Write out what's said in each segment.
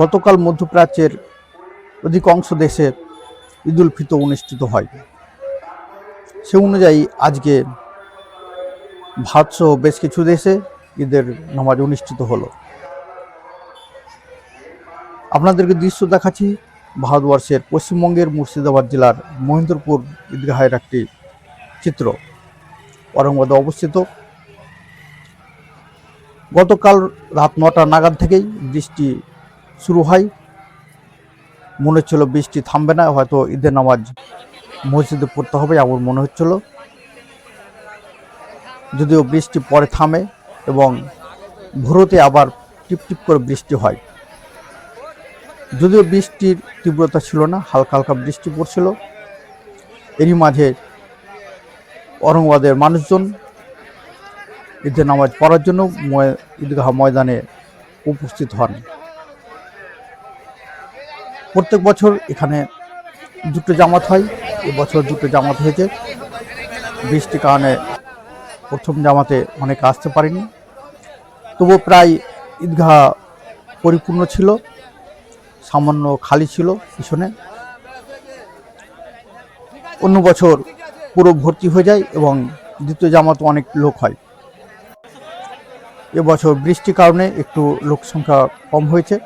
গতকাল মধ্যপ্রাচ্যের অধিকাংশ দেশে ঈদ উল ফিতর অনুষ্ঠিত হয়। সে অনুযায়ী আজকে ভারতসহ বেশ কিছু দেশে ঈদের নামাজ অনুষ্ঠিত হলো। আপনাদেরকে দৃশ্য দেখাচ্ছি ভারতবর্ষের পশ্চিমবঙ্গের মুর্শিদাবাদ জেলার মহেন্দ্রপুর ঈদগাহের একটি চিত্র, ঔরঙ্গাবাদে অবস্থিত। গতকাল রাত 9টা নাগাদ থেকেই বৃষ্টি শুরু হয়। মনে হচ্ছিল বৃষ্টি থামবে না, হয়তো ঈদের নামাজ মসজিদে পড়তে হবে এমন মনে হচ্ছিল। যদিও বৃষ্টি পরে থামে এবং ভোরতে আবার টিপটিপ করে বৃষ্টি হয়। যদিও বৃষ্টির তীব্রতা ছিল না, হালকা হালকা বৃষ্টি পড়ছিল। এরই মাঝে ঔরঙ্গাবাদের মানুষজন ঈদের নামাজ পড়ার জন্য ঈদগাহ ময়দানে উপস্থিত হন। প্রত্যেক বছর এখানে দুটো জামাত হয়, এবছর দুটো জামাত হয়েছে। বৃষ্টির কারণে প্রথম জামাতে অনেকে আসতে পারেনি, তবু প্রায় ঈদগাহ পরিপূর্ণ ছিল, সামান্য খালি ছিল পিছনে। অন্য বছর পুরো ভর্তি হয়ে যায় এবং দ্বিতীয় জামাত অনেক লোক হয়। এবছর বৃষ্টির কারণে একটু লোক সংখ্যা কম হয়েছে।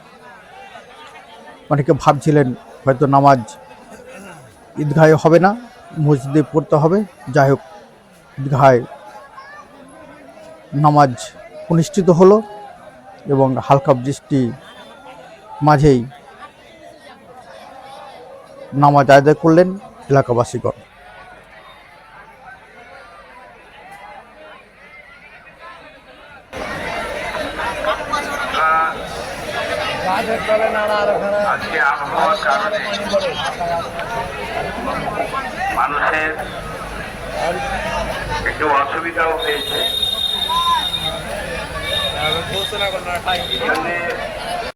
অনেকে ভাবছিলেন হয়তো নামাজ ঈদগাহে হবে না, মসজিদে পড়তে হবে। যাই হোক, ঈদগাহে নামাজ অনুষ্ঠিত হলো এবং হালকা বৃষ্টি মাঝেই নামাজ আদায় করলেন এলাকাবাসীগণ। আজকে আবহাওয়ার কারণে মানুষের একটু অসুবিধাও হয়েছে।